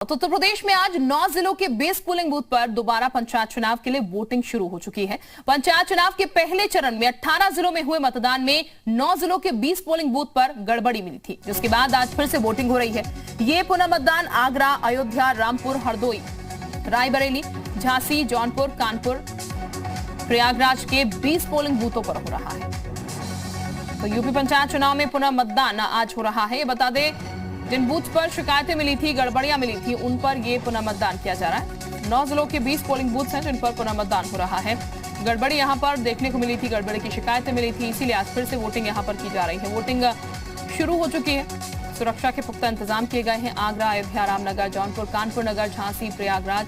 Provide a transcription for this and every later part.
तो उत्तर प्रदेश में आज 9 जिलों के 20 पोलिंग बूथ पर दोबारा पंचायत चुनाव के लिए वोटिंग शुरू हो चुकी है। पंचायत चुनाव के पहले चरण में 18 जिलों में हुए मतदान में 9 जिलों के 20 पोलिंग बूथ पर गड़बड़ी मिली थी, जिसके बाद आज फिर से वोटिंग हो रही है। ये पुनः मतदान आगरा, अयोध्या, रामपुर, हरदोई, रायबरेली, झांसी, जौनपुर, कानपुर, प्रयागराज के 20 पोलिंग बूथों पर हो रहा है। तो यूपी पंचायत चुनाव में पुनः मतदान आज हो रहा है। ये बता दें, जिन बूथ पर शिकायतें मिली थी, गड़बड़ियां मिली थी, उन पर ये पुनः मतदान किया जा रहा है। 9 जिलों के 20 पोलिंग बूथ हैं जिन पर पुनः मतदान हो रहा है। गड़बड़ी यहां पर देखने को मिली थी, गड़बड़ी की शिकायतें मिली थी, इसीलिए आज फिर से वोटिंग यहां पर की जा रही है। वोटिंग शुरू हो चुकी है। सुरक्षा के पुख्ता इंतजाम किए गए हैं। आगरा, अयोध्या, रामनगर, जौनपुर, कानपुर नगर, झांसी, प्रयागराज,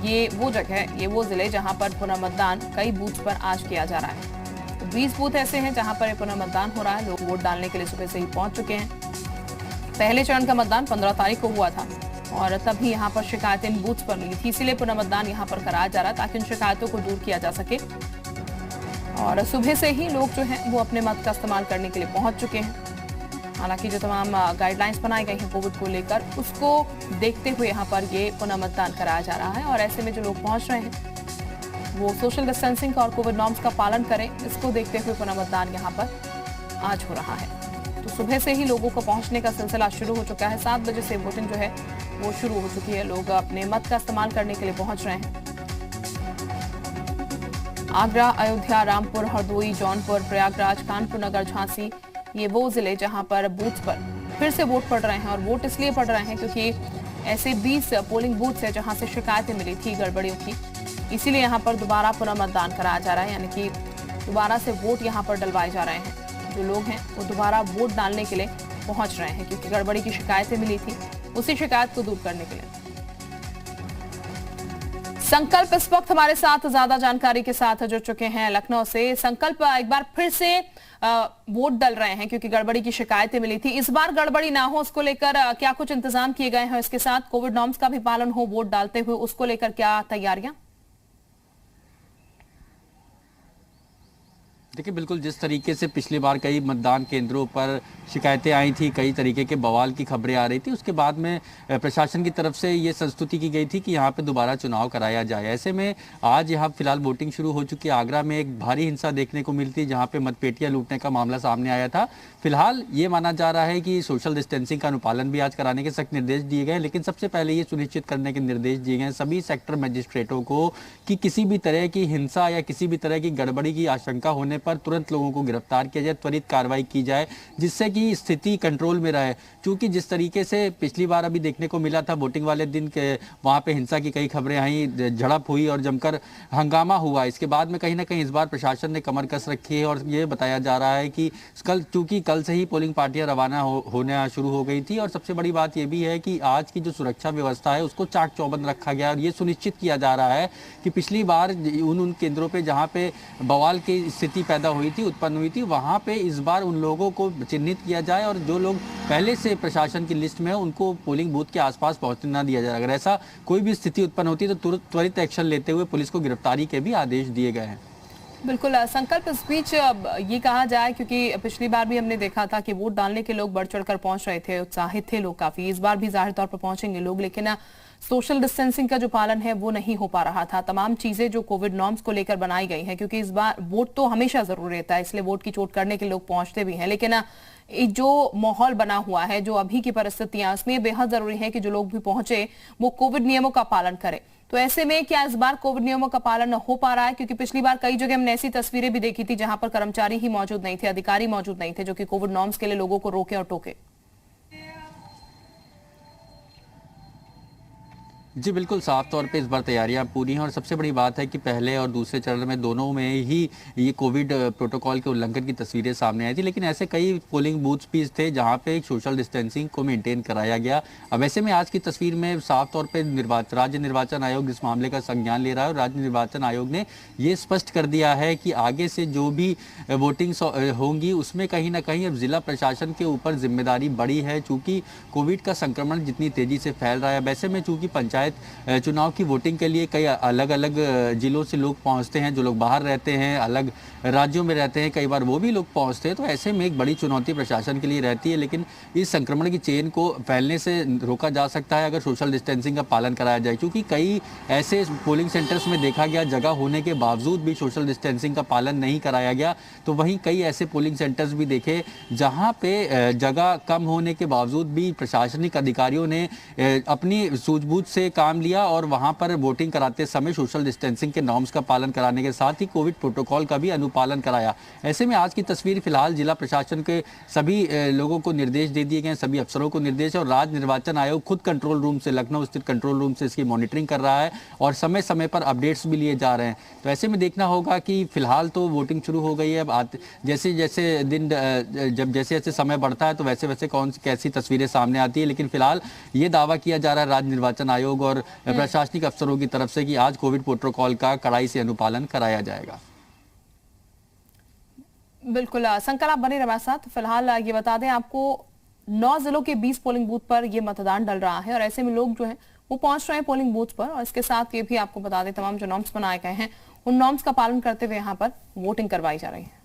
ये वो जगह है, ये वो जिले जहां पर पुनः मतदान कई बूथ पर आज किया जा रहा है। तो 20 बूथ ऐसे हैं जहां पर पुनः मतदान हो रहा है। लोग वोट डालने के लिए सुबह से ही पहुंच चुके हैं। पहले चरण का मतदान 15 तारीख को हुआ था और तभी यहां पर शिकायतें बूथ पर मिली थी, इसीलिए पुनः मतदान यहां पर कराया जा रहा है ताकि उन शिकायतों को दूर किया जा सके। और सुबह से ही लोग जो हैं वो अपने मत का इस्तेमाल करने के लिए पहुंच चुके हैं। हालांकि जो तमाम गाइडलाइंस बनाई गई हैं कोविड को लेकर, उसको देखते हुए यहाँ पर ये पुनः मतदान कराया जा रहा है। और ऐसे में जो लोग पहुंच रहे हैं वो सोशल डिस्टेंसिंग और कोविड नॉर्म्स का पालन करें, इसको देखते हुए पुनः मतदान यहाँ पर आज हो रहा है। तो सुबह से ही लोगों को पहुंचने का सिलसिला शुरू हो चुका है। 7 बजे से वोटिंग जो है वो शुरू हो चुकी है। लोग अपने मत का इस्तेमाल करने के लिए पहुंच रहे हैं। आगरा, अयोध्या, रामपुर, हरदोई, जौनपुर, प्रयागराज, कानपुर नगर, झांसी, ये वो जिले जहां पर बूथ पर फिर से वोट पड़ रहे हैं। और वोट इसलिए पड़ रहे हैं क्योंकि ऐसे 20 पोलिंग बूथ है जहां से शिकायतें मिली थी गड़बड़ियों की, इसीलिए यहाँ पर दोबारा पुनः मतदान कराया जा रहा है। यानी कि दोबारा से वोट यहाँ पर डलवाए जा रहे हैं। जो लोग हैं वो दोबारा वोट डालने के लिए पहुंच रहे हैं क्योंकि गड़बड़ी की शिकायतें मिली थी, उसी शिकायत को दूर करने के लिए। संकल्प इस वक्त हमारे साथ ज्यादा जानकारी के साथ जुड़ चुके हैं लखनऊ से। संकल्प, एक बार फिर से वोट डल रहे हैं क्योंकि गड़बड़ी की शिकायतें मिली थी। इस बार गड़बड़ी ना हो उसको लेकर क्या कुछ इंतजाम किए गए हैं? इसके साथ कोविड नॉर्म्स का भी पालन हो वोट डालते हुए, उसको लेकर क्या तैयारियां? देखिए, बिल्कुल जिस तरीके से पिछली बार कई मतदान केंद्रों पर शिकायतें आई थी, कई तरीके के बवाल की खबरें आ रही थी, उसके बाद में प्रशासन की तरफ से ये संस्तुति की गई थी कि यहाँ पे दोबारा चुनाव कराया जाए। ऐसे में आज यहाँ फिलहाल वोटिंग शुरू हो चुकी है। आगरा में एक भारी हिंसा देखने को मिली थी जहाँ पे मतपेटियाँ लूटने का मामला सामने आया था। फिलहाल ये माना जा रहा है कि सोशल डिस्टेंसिंग का अनुपालन भी आज कराने के सख्त निर्देश दिए गए, लेकिन सबसे पहले ये सुनिश्चित करने के निर्देश दिए गए सभी सेक्टर मजिस्ट्रेटों को कि किसी भी तरह की हिंसा या किसी भी तरह की गड़बड़ी की आशंका होने पर तुरंत लोगों को गिरफ्तार किया जाए, त्वरित कार्रवाई की जाए, जिससे कि स्थिति कंट्रोल में रहे। क्योंकि जिस तरीके से पिछली बार अभी देखने को मिला था, वोटिंग वाले दिन के वहां पे हिंसा की कई खबरें आई, झड़प हुई और जमकर हंगामा हुआ। इसके बाद में कहीं ना कहीं इस बार प्रशासन ने कमर कस रखी है और ये बताया जा रहा है कि चूंकि कल से ही पोलिंग पार्टियां रवाना होना शुरू हो गई थी। और सबसे बड़ी बात यह भी है कि आज की जो सुरक्षा व्यवस्था है उसको चाक चौबंद रखा गया और ये सुनिश्चित किया जा रहा है कि पिछली बार उन केंद्रों पे जहां पे बवाल की स्थिति पैदा हुई थी, उत्पन्न हुई थी, वहां पे इस बार उन लोगों को चिन्हित किया जाए और जो लोग पहले से प्रशासन की लिस्ट में है उनको पोलिंग बूथ के आसपास पहुंचने ना दिया जाए। अगर ऐसा कोई भी स्थिति उत्पन्न होती है तो त्वरित एक्शन लेते हुए पुलिस को गिरफ्तारी के भी आदेश दिए गए हैं। बिल्कुल संकल्प, इस बीच ये कहा जाए क्योंकि पिछली बार भी हमने देखा था कि वोट डालने के लोग बढ़ चढ़कर पहुंच रहे थे, उत्साहित थे लोग काफी। इस बार भी जाहिर तौर पर पहुंचेंगे लोग, लेकिन सोशल डिस्टेंसिंग का जो पालन है वो नहीं हो पा रहा था। तमाम चीजें जो कोविड नॉर्म्स को लेकर बनाई गई हैं, क्योंकि इस बार वोट तो हमेशा जरूरी रहता है, इसलिए वोट की चोट करने के लोग पहुंचते भी हैं, लेकिन जो माहौल बना हुआ है, जो अभी की परिस्थितियां, उसमें बेहद जरूरी है कि जो लोग भी पहुंचे वो कोविड नियमों का पालन करें। तो ऐसे में क्या इस बार कोविड नियमों का पालन हो पा रहा है? क्योंकि पिछली बार कई जगह हमने ऐसी तस्वीरें भी देखी थी जहां पर कर्मचारी ही मौजूद नहीं थे, अधिकारी मौजूद नहीं थे जो कि कोविड नॉर्म्स के लिए लोगों को रोके और टोके। जी बिल्कुल, साफ तौर पे इस बार तैयारियां पूरी हैं और सबसे बड़ी बात है कि पहले और दूसरे चरण में दोनों में ही ये कोविड प्रोटोकॉल के उल्लंघन की तस्वीरें सामने आई थी, लेकिन ऐसे कई पोलिंग बूथ्स भी थे जहां पे एक सोशल डिस्टेंसिंग को मेंटेन कराया गया। अब ऐसे में आज की तस्वीर में साफ तौर पे राज्य निर्वाचन आयोग इस मामले का संज्ञान ले रहा है और राज्य निर्वाचन आयोग ने ये स्पष्ट कर दिया है कि आगे से जो भी वोटिंग होंगी उसमें कहीं ना कहीं अब जिला प्रशासन के ऊपर जिम्मेदारी बड़ी है, चूंकि कोविड का संक्रमण जितनी तेजी से फैल रहा है। वैसे में चूंकि पंचायत पंचायत चुनाव की वोटिंग के लिए कई अलग अलग जिलों से लोग पहुंचते हैं, जो लोग बाहर रहते हैं, अलग राज्यों में रहते हैं, कई बार वो भी लोग पहुंचते हैं। तो ऐसे में एक बड़ी चुनौती प्रशासन के लिए रहती है, लेकिन इस संक्रमण की चेन को फैलने से रोका जा सकता है अगर सोशल डिस्टेंसिंग का पालन कराया जाए, क्योंकि कई ऐसे पोलिंग सेंटर्स में देखा गया जगह होने के बावजूद भी सोशल डिस्टेंसिंग का पालन नहीं कराया गया। तो वहीं कई ऐसे पोलिंग सेंटर्स भी देखे जहां पे जगह कम होने के बावजूद भी प्रशासनिक अधिकारियों ने अपनी सूझबूझ से काम लिया और वहां पर वोटिंग कराते समय सोशल डिस्टेंसिंग के नॉर्म्स का पालन कराने के साथ ही कोविड प्रोटोकॉल का भी अनुपालन कराया। ऐसे में आज की तस्वीर फिलहाल जिला प्रशासन के सभी लोगों को निर्देश दे दिए गए, सभी अफसरों को निर्देश है और राज्य निर्वाचन आयोग खुद कंट्रोल रूम से, लखनऊ स्थित कंट्रोल रूम से इसकी मॉनिटरिंग कर रहा है और समय समय पर अपडेट्स भी लिए जा रहे हैं। तो ऐसे में देखना होगा कि फिलहाल तो वोटिंग शुरू हो गई है। अब जैसे जैसे दिन जब जैसे जैसे समय बढ़ता है तो वैसे वैसे कैसी तस्वीरें सामने आती है, लेकिन फिलहाल ये दावा किया जा रहा है राज्य निर्वाचन आयोग और प्रशासनिक अफसरों की तरफ से कि आज कोविड प्रोटोकॉल का कड़ाई से अनुपालन कराया जाएगा। बिल्कुल शंकर, आप बने रहे साथ। फिलहाल ये बता दें आपको 9 जिलों के 20 पोलिंग बूथ पर ये मतदान डल रहा है और ऐसे में लोग जो है वो पहुंच रहे हैं पोलिंग बूथ पर। और इसके साथ ये भी आपको बता दें तमाम जो नॉर्म्स बनाए गए हैं उन नॉर्म्स का पालन करते हुए यहाँ पर वोटिंग करवाई जा रही है।